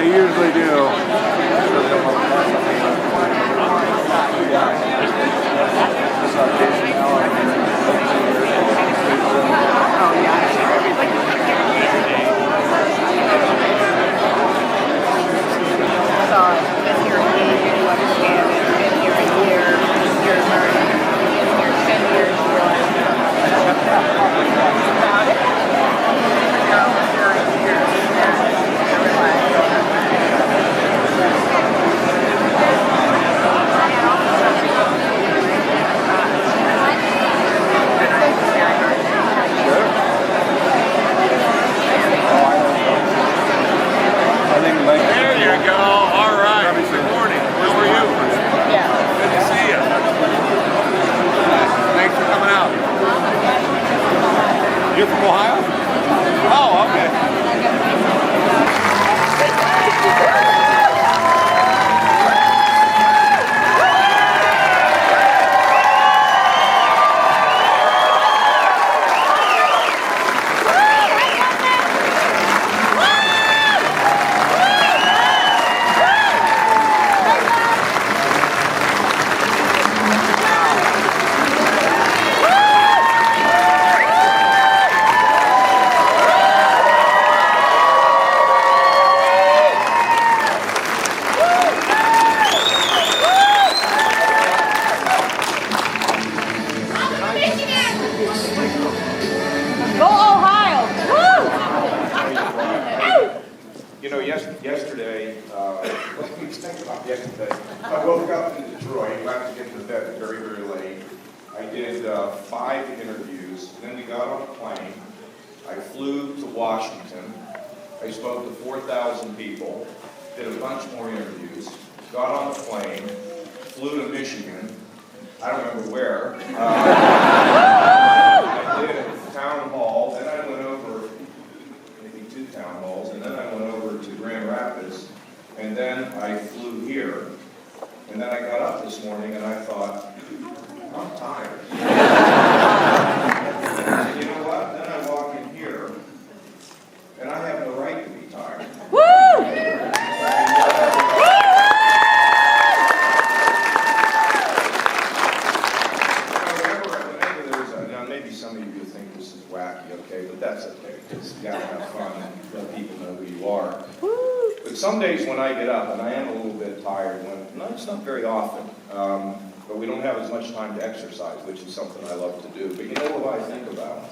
They usually do. There you go. All right. Good morning. How are you? Good to see you. Thanks for coming out. You're from Ohio? Oh, okay. Go Ohio! Woo! You know, yesterday, I woke up in Detroit, got to get to bed very, very late. I did 5 interviews, then we got on a plane. I flew to Washington. I spoke to 4,000 people, did a bunch more interviews, got on a plane, flew to Michigan. I don't remember where. I did a town hall, then I went over, maybe 2 town halls, and then I went over to Grand Rapids, and then I flew here. And then I got up this morning and I thought, I'm tired. And you know what? Then I walk in here, and I have no right to be tired. Maybe some of you think this is wacky, okay, but that's okay, because you gotta have fun and let people know who you are. But some days when I get up, and I am a little bit tired, no, it's not very often, but we don't have as much time to exercise, which is something I love to do. But you know what I think about?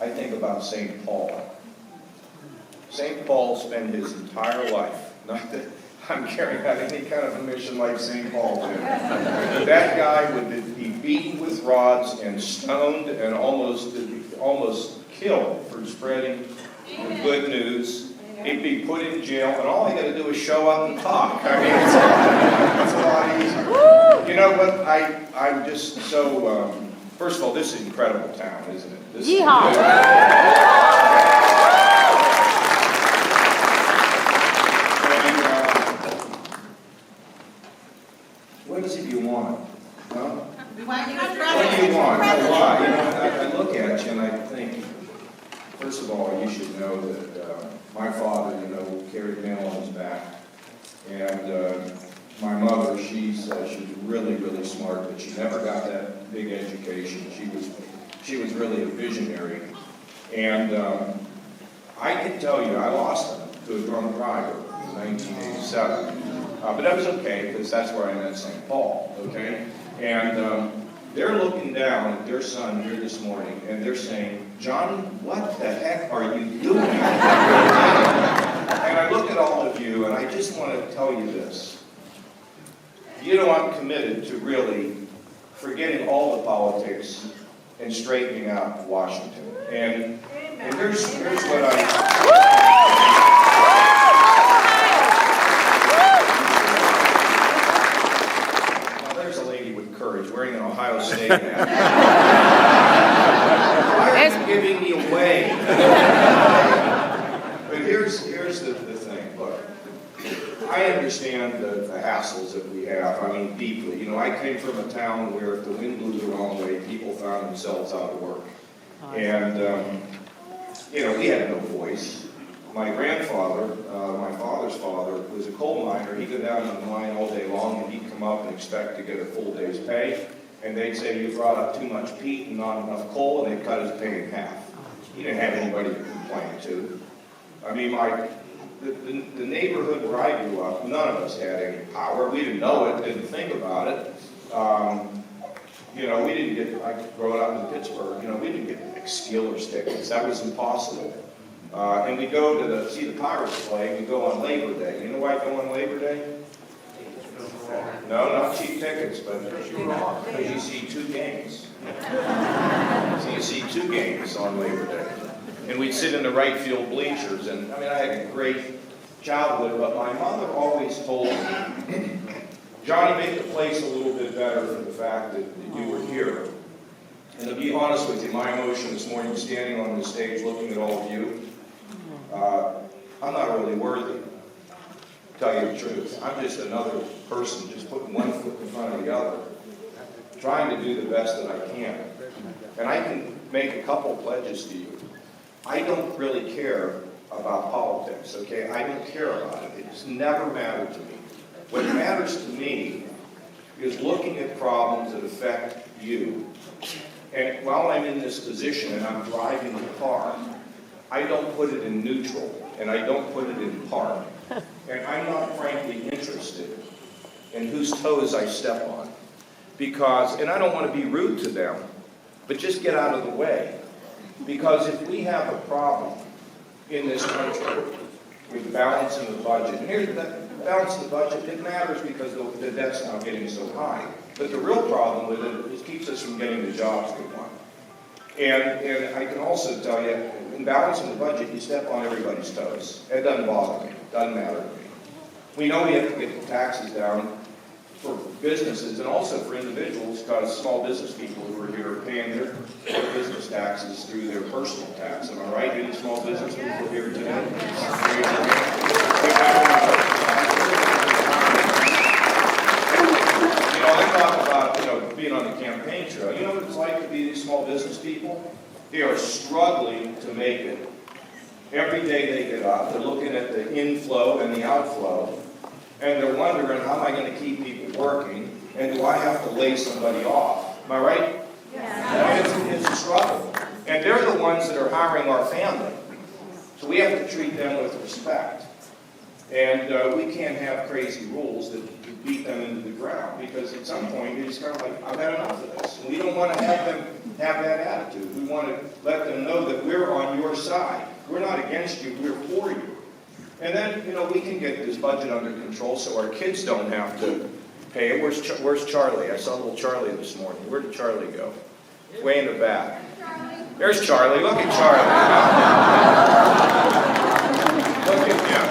I think about St. Paul. St. Paul spent his entire life, not that I'm carrying out any kind of a mission like St. Paul did. That guy would be beaten with rods and stoned and almost killed for spreading the good news. He'd be put in jail, and all he got to do is show up and talk. I mean, it's a lot easier. You know what? I'm just so. First of all, this is an incredible town, isn't it? Yeehaw! What is it you want? Huh? We want you to What do you want? Why? You know, I look at you and I think, first of all, you should know that my father, carried mail on his back, and my mother, she's really, really smart, but she never got that big education. She was really a visionary, and I can tell you, I lost him to a drunk driver in 1987. But that was okay, because that's where I met St. Paul, okay? And they're looking down at their son here this morning, and they're saying, Johnny, what the heck are you doing? And I look at all of you, and I just want to tell you this. I'm committed to really forgetting all the politics and straightening out Washington. And here's what I... Courage, wearing an Ohio State hat. Why are you giving me away? But here's the thing. Look, I understand the hassles that we have. I mean, deeply. I came from a town where if the wind blew the wrong way, people found themselves out of work. And, we had no voice. my grandfather, my father's father, was a coal miner. He'd go down on the mine all day long, and he'd come up and expect to get a full day's pay. And they'd say you brought up too much peat and not enough coal, and they'd cut his pay in half. He didn't have anybody to complain to. I mean, the neighborhood where I grew up, none of us had any power. We didn't know it, didn't think about it. We didn't get, like growing up in Pittsburgh, we didn't get like Steelers tickets. That was impossible. And we go to see the Pirates play. We go on Labor Day. You know why I go on Labor Day? No, not cheap tickets, but because you see two games. So you see two games on Labor Day. And we'd sit in the right field bleachers. And I had a great childhood, but my mother always told me, Johnny, make the place a little bit better for the fact that you were here. And to be honest with you, my emotion this morning, standing on the stage looking at all of you, I'm not really worthy, to tell you the truth. I'm just another person, just putting one foot in front of the other, trying to do the best that I can. And I can make a couple pledges to you. I don't really care about politics, okay? I don't care about it. It's never mattered to me. What matters to me is looking at problems that affect you. And while I'm in this position and I'm driving the car, I don't put it in neutral, and I don't put it in park. And I'm not frankly interested in whose toes I step on. Because, and I don't want to be rude to them, but just get out of the way. Because if we have a problem in this country with balancing the budget, and here's the balance of the budget, it matters because the debt's now getting so high. But the real problem with it is it keeps us from getting the jobs we want. And I can also tell you, in balancing the budget, you step on everybody's toes. It doesn't bother me. It doesn't matter to me. We know we have to get the taxes down for businesses and also for individuals, because small business people who are here are paying their business taxes through their personal tax. Am I right? Any small business people here today? I talk about, being on the campaign trail. You know what it's like to be these small business people? They are struggling to make it. Every day they get up, they're looking at the inflow and the outflow, and they're wondering, how am I going to keep people working, and do I have to lay somebody off? Am I right? Yeah. It's a struggle. And they're the ones that are hiring our family. So we have to treat them with respect. And we can't have crazy rules that beat them into the ground, because at some point it's kind of like, I've had enough of this. And we don't want to have them have that attitude. We want to let them know that we're on your side. We're not against you, we're for you. And then, we can get this budget under control so our kids don't have to pay it. Where's Charlie? I saw little Charlie this morning. Where did Charlie go? Way in the back. There's Charlie. Look at Charlie. Look at him.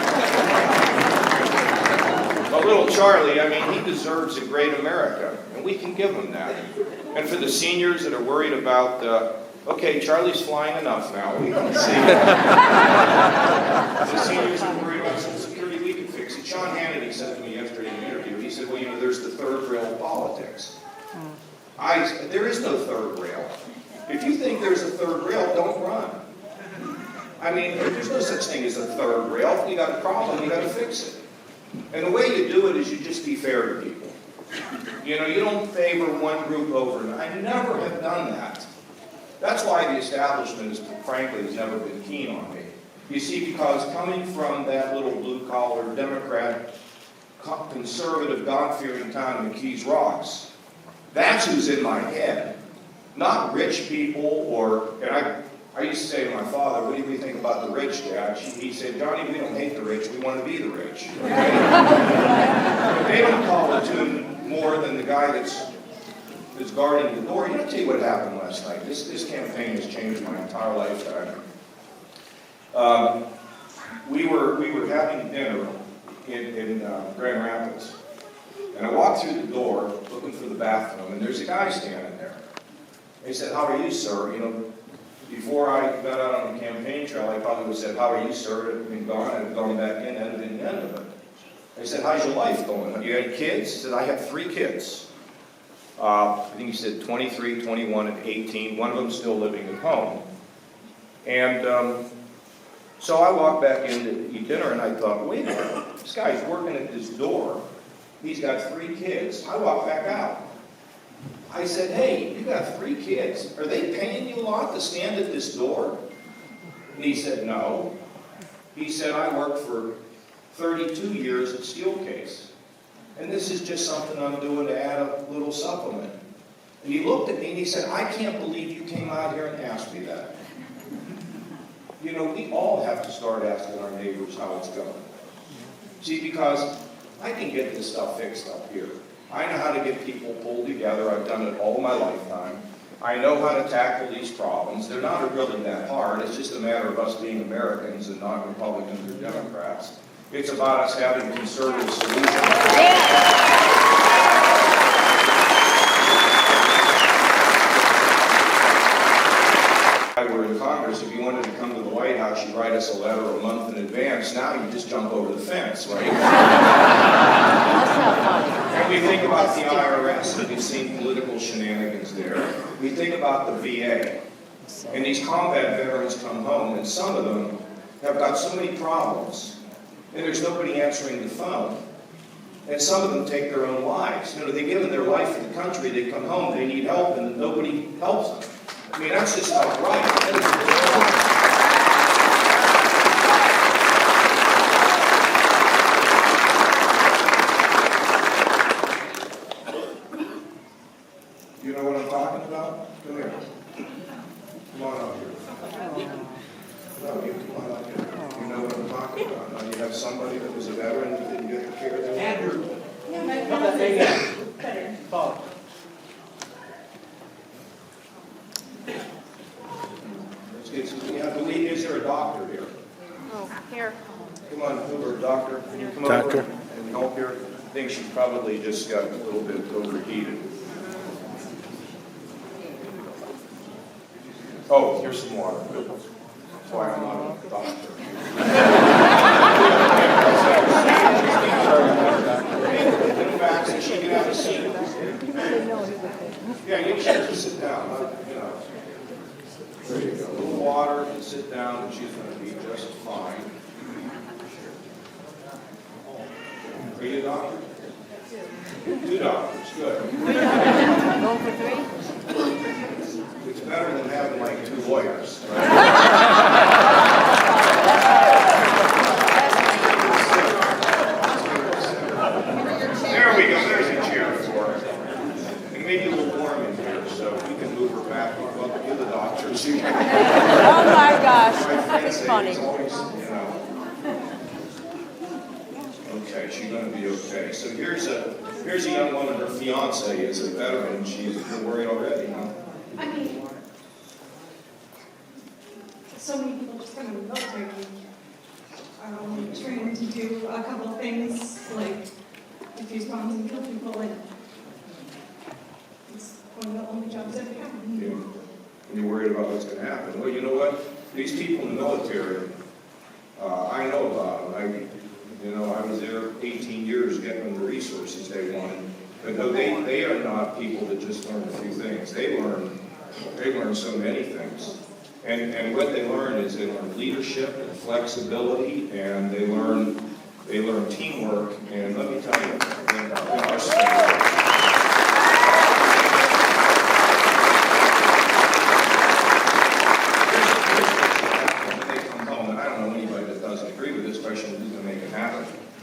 But little Charlie, he deserves a great America, and we can give him that. And for the seniors that are worried about, okay, Charlie's flying enough now. We can see. The seniors are worried about Social Security. We can fix it. Sean Hannity said to me yesterday in an interview, he said, well, there's the third rail of politics. There is no third rail. If you think there's a third rail, don't run. There's no such thing as a third rail. If you got a problem, you got to fix it. And the way you do it is you just be fair to people. You don't favor one group over another. I never have done that. That's why the establishment, frankly, has never been keen on me. You see, because coming from that little blue-collar, Democrat, conservative, God-fearing town in Keys Rocks, that's who's in my head. Not rich people and I used to say to my father, what do you think about the rich, Dad? He said, Johnny, we don't hate the rich, we want to be the rich. They don't call the tune more than the guy that's guarding the door. I'll tell you what happened last night. This campaign has changed my entire lifetime. We were having dinner in Grand Rapids, and I walked through the door looking for the bathroom, and there's a guy standing there. He said, how are you, sir? Before I got out on the campaign trail, I probably would have said, how are you, sir? I'd been gone, I'd gone back in, that'd have been the end of it. I said, how's your life going? Have you had kids? He said, I have 3 kids. I think he said 23, 21, and 18. One of them still living at home. And So I walked back in to eat dinner, and I thought, wait a minute, this guy's working at this door. He's got 3 kids. I walked back out. I said, hey, you got 3 kids. Are they paying you a lot to stand at this door? And he said, no. He said, I worked for 32 years at Steelcase. And this is just something I'm doing to add a little supplement. And he looked at me and he said, I can't believe you came out here and asked me that. You know, we all have to start asking our neighbors how it's going. See, because I can get this stuff fixed up here. I know how to get people pulled together. I've done it all my lifetime. I know how to tackle these problems. They're not really that hard. It's just a matter of us being Americans and not Republicans or Democrats. It's about us having conservative solutions. I were in Congress, if you wanted to come to the White House, you'd write us a letter a month in advance. Now you just jump over the fence, right? That's not funny. And we think about the IRS, and we've seen political shenanigans there. We think about the VA. And these combat veterans come home, and some of them have got so many problems, and there's nobody answering the phone. And some of them take their own lives. You know, they've given their life for the country, they come home, they need help, and nobody helps them. I mean, that's just not right. That is just wrong. You know what I'm talking about? Come here. Come on up here. No, you come on up here. You know what I'm talking about. Now, you have somebody that was a veteran that didn't get the care they needed. Andrew. Bob. Let's get some, yeah, is there a doctor here? Oh, here. Come on, over, doctor. Can you come over and help here? I think she's probably just got a little bit overheated. Oh, here's some water. That's why I'm not a doctor. In fact, so she can have a seat. Yeah, you should just sit down. You know. There you go. A little water and sit down, and she's going to be just fine. Are you a doctor? 2 doctors. Good. Going for 3? It's better than having like 2 lawyers. Right? There we go. There's a chair for her. It may be a little warm in here, so we can move her back. Well, you're the doctor. So you can... Oh my gosh, that's funny. It's always, you know. Okay, she's going to be okay. So here's a young woman. Her fiance is a veteran. She's worried already, huh? I mean, so many people just come in the military are only trained to do a couple of things, like defuse bombs and kill people, and it's one of the only jobs that we have. Yeah. And you're worried about what's going to happen. Well, you know what? These people in the military, I know about them. I was there 18 years getting them the resources they wanted. But no, they are not people that just learn a few things. They learn so many things. And what they learn is they learn leadership and flexibility, and they learn teamwork. And let me tell you, in our school,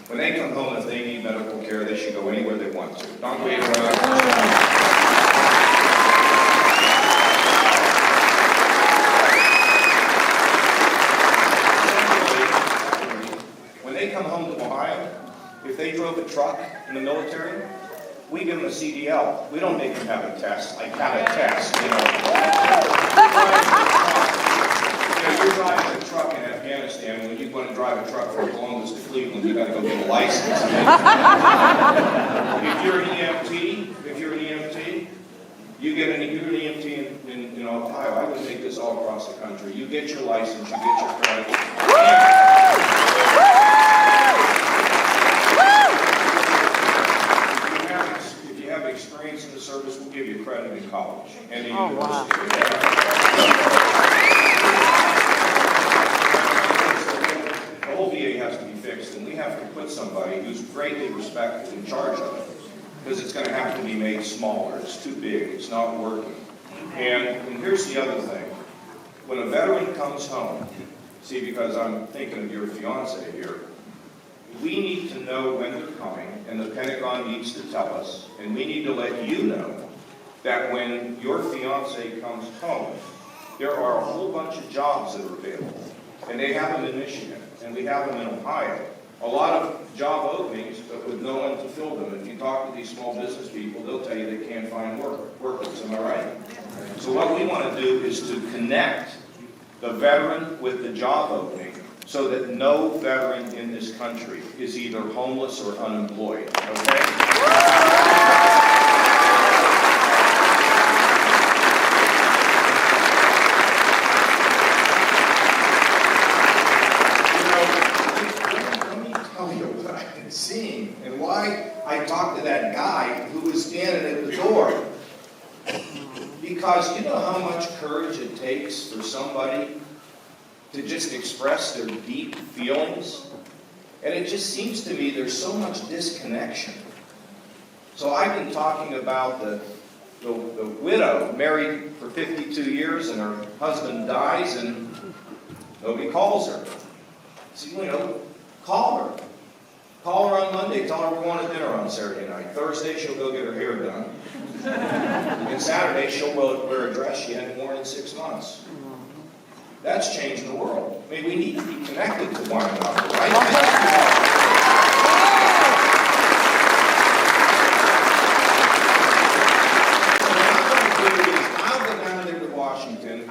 when they come home, if they need medical care, they should go anywhere they want to. Don't wait around. When they come home to Ohio, if they drove a truck in the military, we give them a CDL. We don't make them have a test, like have a test, you know. You're driving a truck in Afghanistan, and when you want to drive a truck from Columbus to Cleveland, you got to go get a license. If you're an EMT, you get an EMT in Ohio. I would take this all across the country. You get your license, you get your credit. If you have experience in the service, we'll give you credit in college and the university. Wow. fixed, and we have to put somebody who's greatly respected in charge of it, because it's going to have to be made smaller. It's too big. It's not working. And here's the other thing. When a veteran comes home, see, because I'm thinking of your fiance here, we need to know when they're coming, and the Pentagon needs to tell us, and we need to let you know that when your fiance comes home, there are a whole bunch of jobs that are available. And they have them in Michigan, and we have them in Ohio. A lot of job openings, but with no one to fill them. If you talk to these small business people, they'll tell you they can't find workers. Am I right? So what we want to do is to connect the veteran with the job opening so that no veteran in this country is either homeless or unemployed. Okay? Seeing and why I talked to that guy who was standing at the door. Because you know how much courage it takes for somebody to just express their deep feelings? And it just seems to me there's so much disconnection. So I've been talking about the widow married for 52 years and her husband dies and nobody calls her. So, call her. Call her on Monday, tell her we're going to dinner on Saturday night. Thursday, she'll go get her hair done. And Saturday, she'll wear a dress she hadn't worn in 6 months. That's changing the world. I mean, we need to be connected to one another, right? I'll go down there to Washington.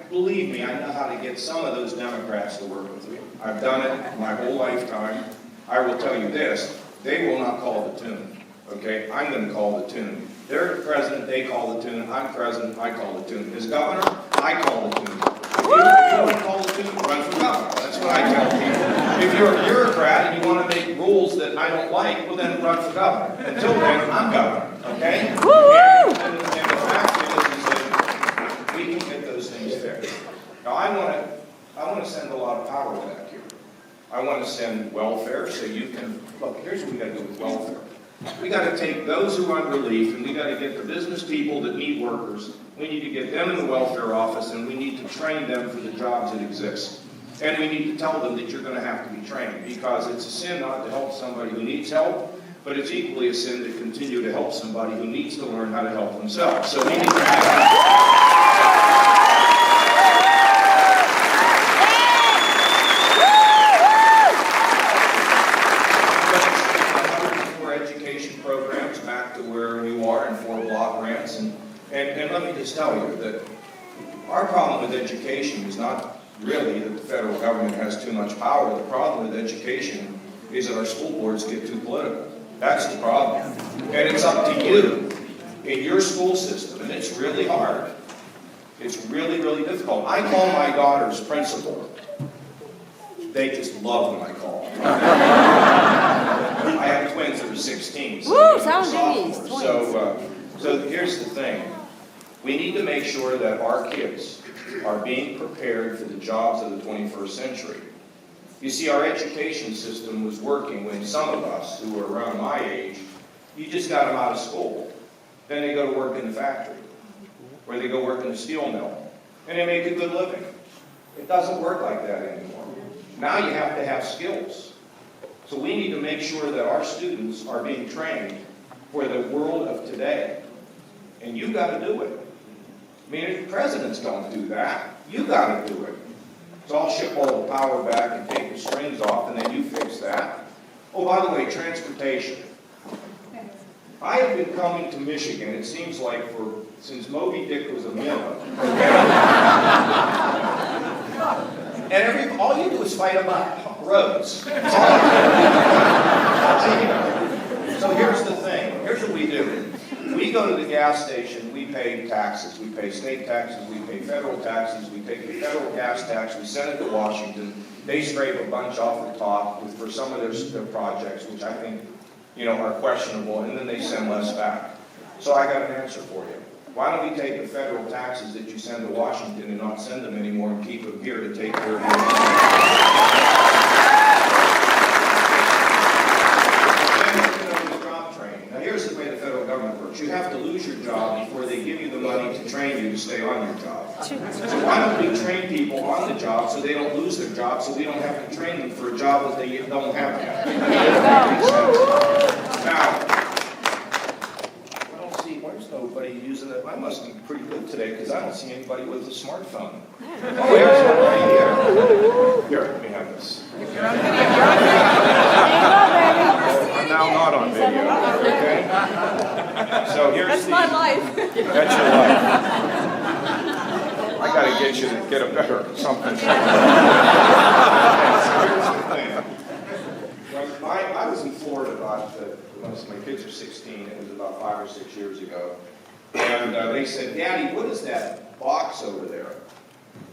Believe me, I know how to get some of those Democrats to work with me. I've done it my whole lifetime. I will tell you this, they will not call the tune, okay? I'm going to call the tune. They're president, they call the tune. I'm president, I call the tune. As governor, I call the tune. If you want to call the tune, run for governor. That's what I tell people. If you're a bureaucrat and you want to make rules that I don't like, well then run for governor. Until then, I'm governor, okay? And the fact is that we can get those things fixed. Now I want to send a lot of power back here. I want to send welfare so you can, look, here's what we got to do with welfare. We got to take those who are on relief and we got to get the business people that need workers. We need to get them in the welfare office and we need to train them for the jobs that exist. And we need to tell them that you're going to have to be trained because it's a sin not to help somebody who needs help, but it's equally a sin to continue to help somebody who needs to learn how to help themselves. So we need to have And let me just tell you that our problem with education is not really that the federal government has too much power. The problem with education is that our school boards get too political. That's the problem. And it's up to you in your school system, and it's really hard. It's really, really difficult. I call my daughter's principal. They just love when I call. I have twins that are 16. Woo, sound babies, twins. So here's the thing. We need to make sure that our kids are being prepared for the jobs of the 21st century. You see, our education system was working when some of us, who were around my age, you just got them out of school. Then they go to work in the factory, or they go work in the steel mill, and they make a good living. It doesn't work like that anymore. Now you have to have skills. So we need to make sure that our students are being trained for the world of today. And you got to do it. I mean, if presidents don't do that, you got to do it. So I'll ship all the power back and take the strings off, and then you fix that. Oh, by the way, transportation. I have been coming to Michigan, it seems like, since Moby Dick was a minnow. And all you do is fight about roads. That's all I do. So here's the thing. Here's what we do. We go to the gas station, we pay taxes. We pay state taxes, we pay federal taxes, we take the federal gas tax, we send it to Washington. They scrape a bunch off the top for some of their projects, which I think, are questionable, and then they send less back. So I got an answer for you. Why don't we take the federal taxes that you send to Washington and not send them anymore and keep them here to take care of your job so we don't have to train them for a job that they don't have yet. There you go. Now, I don't see, where's nobody using it? I must be pretty good today because I don't see anybody with a smartphone. Oh, there's one right here. Here, let me have this. There you go, baby. I'm now not on video, okay? So here's That's my life. That's your life. I gotta get you to get a better something. So here's the thing. I was in Florida when my kids were 16. It was about 5 or 6 years ago. And they said, Daddy, what is that box over there?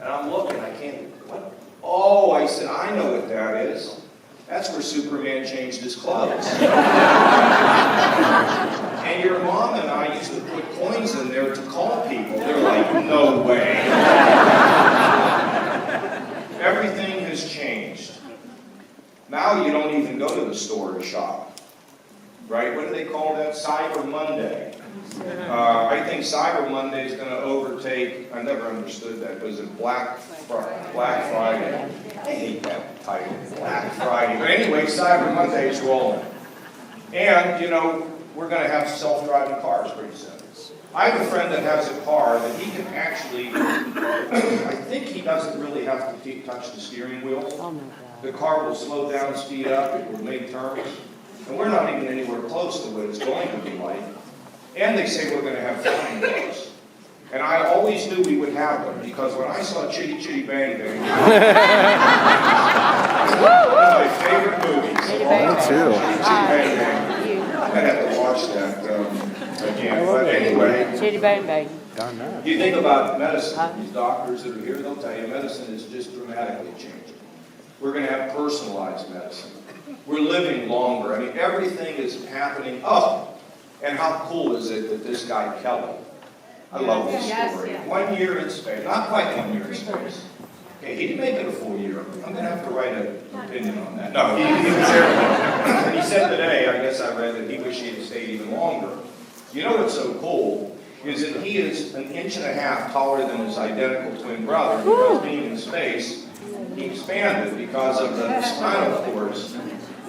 And I'm looking, I can't, what? Oh, I said, I know what that is. That's where Superman changed his clothes. And your mom and I used to put coins in there to call people. They're like, no way. Everything has changed. Now you don't even go to the store to shop. Right? What do they call that? Cyber Monday. I think Cyber Monday is going to overtake, I never understood that, was it Black Friday? I hate that title, Black Friday. But anyway, Cyber Monday is rolling. And, you know, we're going to have self-driving cars pretty soon. I have a friend that has a car that he can actually, I think he doesn't really have to touch the steering wheel. Oh my God. The car will slow down, speed up, it will make turns. And we're not even anywhere close to what it's going to be like. And they say we're going to have flying cars. And I always knew we would have them, because when I saw Chitty Chitty Bang Bang, one of my favorite movies. Me too. Chitty Chitty Bang Bang. I have to watch that again. But anyway, Chitty bang bang. you think about medicine, these doctors that are here, they'll tell you medicine is just dramatically changing. We're going to have personalized medicine. We're living longer. I mean, everything is happening. Oh, and how cool is it that this guy, Kelly, I love this story. 1 year in space. Not quite 1 year in space. Okay, he didn't make it a full year. I'm going to have to write an opinion on that. No, he was there. He said today, I guess I read that he wished he had stayed even longer. You know what's so cool is that he is 1.5 inches taller than his identical twin brother, because being in space, he expanded because of the spinal cords.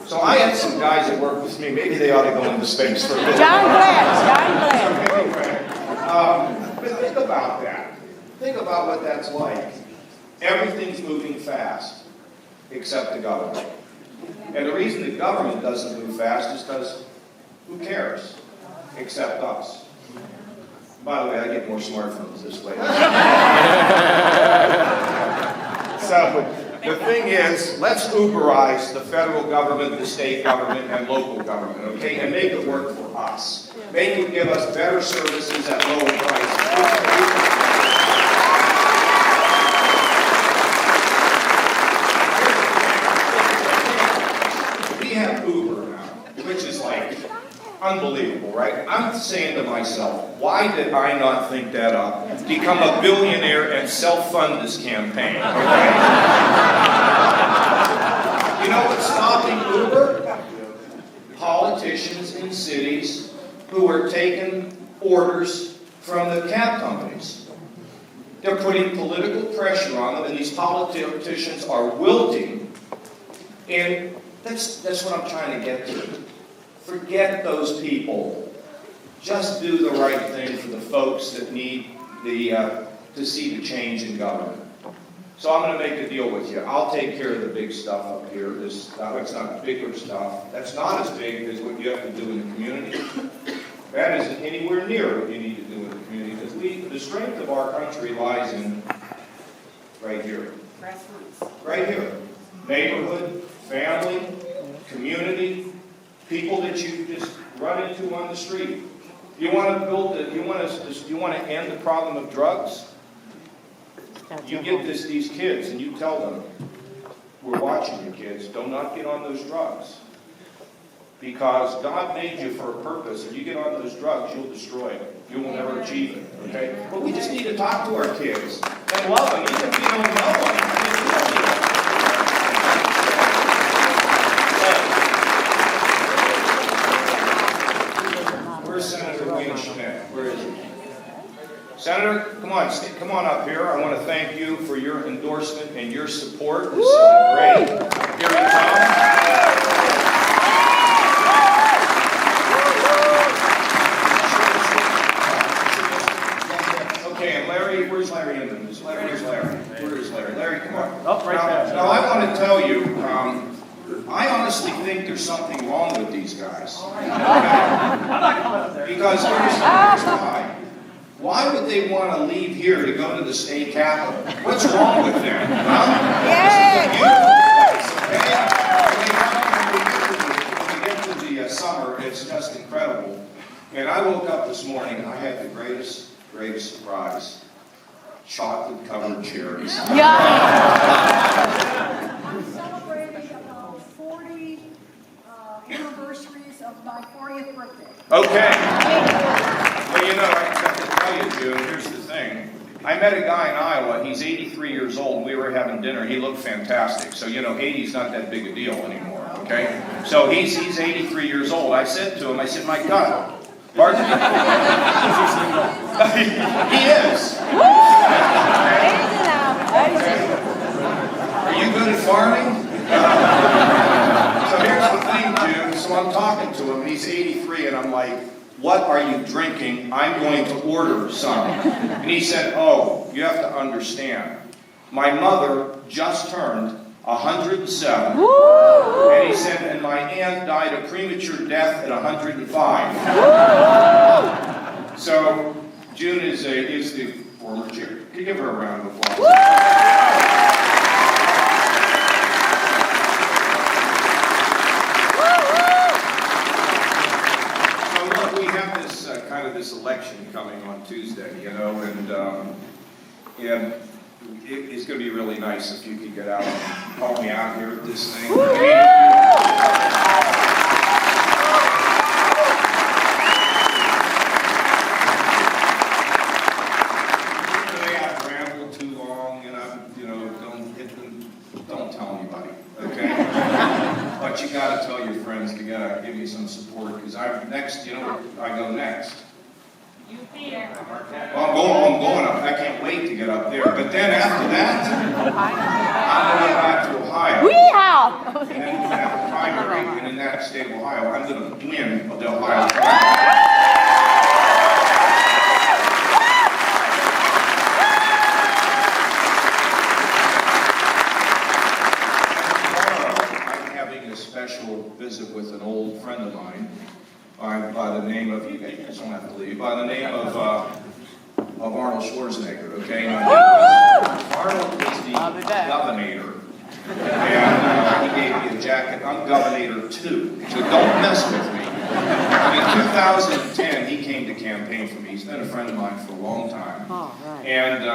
So I had some guys that work with me. Maybe they ought to go into space for a bit. John Glenn. Anyway, but think about that. Think about what that's like. Everything's moving fast, except the government. And the reason the government doesn't move fast is because who cares? Except us. By the way, I get more smartphones this way. So, the thing is, let's Uberize the federal government, the state government, and local government, okay? And make it work for us. Make it give us better services at lower prices. We have Uber now, which is like unbelievable, right? I'm saying to myself, why did I not think that up? Become a billionaire and self-fund this campaign, okay? You know what's stopping Uber? Politicians in cities who are taking orders from the cab companies. They're putting political pressure on them, and these politicians are wilting. And that's what I'm trying to get to. Forget those people. Just do the right thing for the folks that need to see the change in government. So I'm going to make a deal with you. I'll take care of the big stuff up here. This stuff, it's not bigger stuff. That's not as big as what you have to do in the community. That isn't anywhere near what you need to do in the community, because the strength of our country lies in right here. Right here. Neighborhood, family, community, people that you just run into on the street. You want to build you want to end the problem of drugs? You get these kids and you tell them, we're watching you kids, do not get on those drugs. Because God made you for a purpose. If you get on those drugs, you'll destroy it. You will never achieve it. Okay? But we just need to talk to our kids and love them, even if we don't know them. Where's Senator Wayne Schmidt? Where is he? Senator, come on. come on up here. I want to thank you for your endorsement and your support. This is great. Here he comes. Okay, and Larry, where's Larry in this? Where's Larry? Where's Larry? Larry, come on. Oh, right there. Now, I want to tell you, I honestly think there's something wrong with these guys. Because here's why. Why would they want to leave here to go to the state capitol? What's wrong with them? Huh? Yay! When we get to the summer, it's just incredible. And I woke up this morning and I had the greatest surprise. Chocolate-covered cherries. Yeah. I'm celebrating about 40 anniversaries of my 40th birthday. Okay. Well, you know, I have to tell you, June, here's the thing. I met a guy in Iowa, he's 83 years old, we were having dinner, he looked fantastic. So, you know, 80's not that big a deal anymore, okay? So he's 83 years old. I said to him, my God, pardon? He is. Are you good at farming? So here's the thing, June. So I'm talking to him, and he's 83, and I'm like, what are you drinking? I'm going to order some. And he said, oh, you have to understand. My mother just turned 107. And he said, and my aunt died a premature death at 105. So June is the former chair. Can you give her a round of applause? This election coming on Tuesday, you know, and it's going to be really nice if you could get out and help me out here with this thing. I've rambled too long, and don't tell anybody, okay? But you got to tell your friends to give me some support, because I go next. Well, I'm going up. I can't wait to get up there. But then after that, I'm going back to Ohio. Weehaw! And then we'll have a primary, and in that state of Ohio, I'm going to win the Ohio primary. Tomorrow, I'm having a special visit with an old friend of mine. By the name of, you guys don't have to leave, by the name of Arnold Schwarzenegger, okay? Arnold is the governor, and he gave me a jacket. I'm governor too, so don't mess with me. In 2010, he came to campaign for me. He's been a friend of mine for a long time. And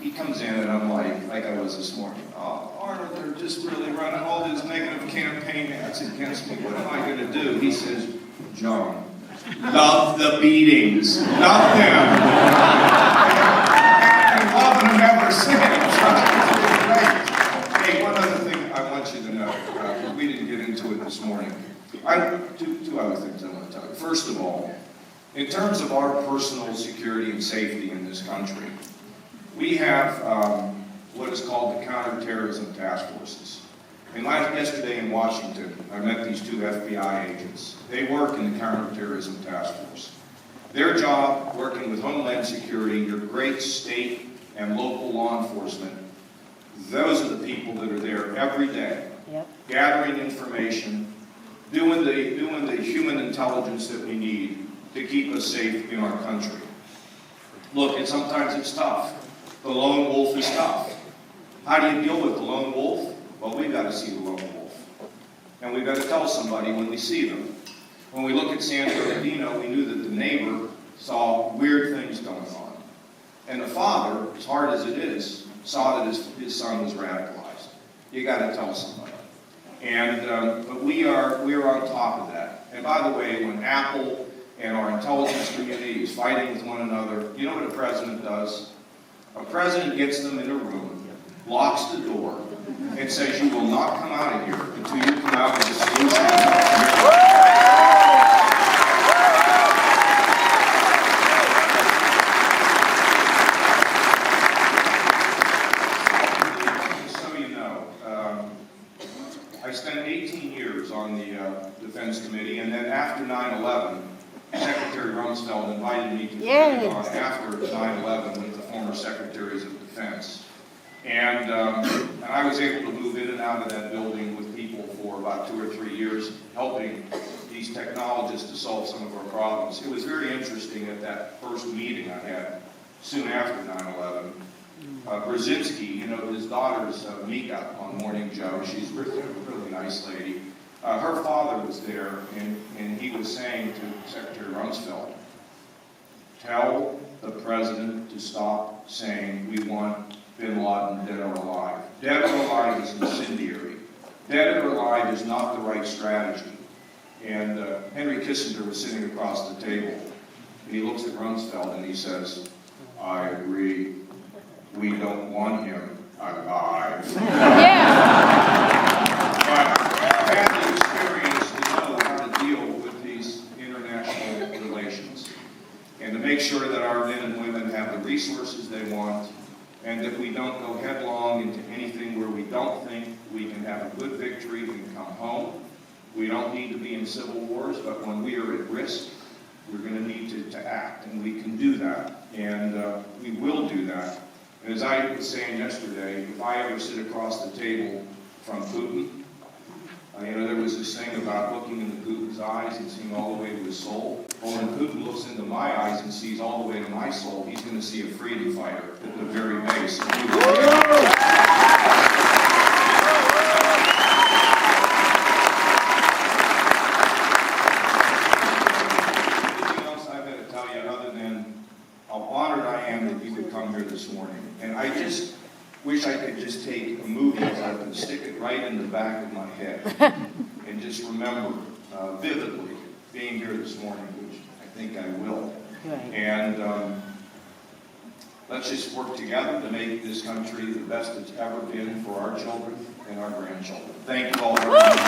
he comes in, and I'm like I was this morning. Oh, Arnold, they're just really running all these negative campaign ads against me. What am I going to do? He says, John, love the beatings. Love them. And love them ever since. Hey, one other thing I want you to know. We didn't get into it this morning. Two other things I want to tell you. First of all, in terms of our personal security and safety in this country, we have what is called the counterterrorism task forces. And yesterday in Washington, I met these two FBI agents. They work in the counterterrorism task force. Their job, working with Homeland Security, your great state and local law enforcement, those are the people that are there every day, gathering information, doing the human intelligence that we need to keep us safe in our country. Look, and sometimes it's tough. The lone wolf is tough. How do you deal with the lone wolf? Well, we've got to see the lone wolf. And we've got to tell somebody when we see them. When we look at San Bernardino, we knew that the neighbor saw weird things going on. And the father, as hard as it is, saw that his son was radicalized. You got to tell somebody. And but we are on top of that. And by the way, when Apple and our intelligence community is fighting with one another, you know what a president does? A president gets them in a room, locks the door, and says, you will not come out of here until you come out with a solution. spent 18 years on the Defense Committee, and then after 9/11, Secretary Rumsfeld invited me to the Pentagon after 9/11 with the former Secretaries of Defense. And I was able to move in and out of that building with people for about 2 or 3 years, helping these technologists to solve some of our problems. It was very interesting at that first meeting I had soon after 9/11. Brzezinski, you know, his daughter's Mika on Morning Joe. She's a really nice lady. Her father was there, and he was saying to Secretary Rumsfeld, tell the president to stop saying we want bin Laden dead or alive. Dead or alive is incendiary. Dead or alive is not the right strategy. And Henry Kissinger was sitting across the table, and he looks at Rumsfeld and he says, I agree. We don't want him alive. Yeah. But I've had the experience to know how to deal with these international relations and to make sure that our men and women have the resources they want and that we don't go headlong into anything where we don't think we can have a good victory and come home. We don't need to be in civil wars, but when we are at risk, we're going to need to act, and we can do that, and we will do that. And as I was saying yesterday, if I ever sit across the table from Putin, you know, there was this thing about looking into Putin's eyes and seeing all the way to his soul. Well, when Putin looks into my eyes and sees all the way to my soul, he's going to see a freedom fighter at the very base. This morning, and I just wish I could just take a movie clip and stick it right in the back of my head and just remember vividly being here this morning, which I think I will. Right. And let's just work together to make this country the best it's ever been for our children and our grandchildren. Thank you all very much.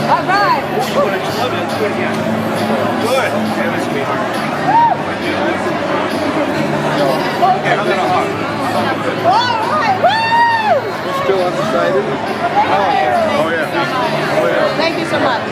All right. Still undecided? Oh yeah. Thank you so much.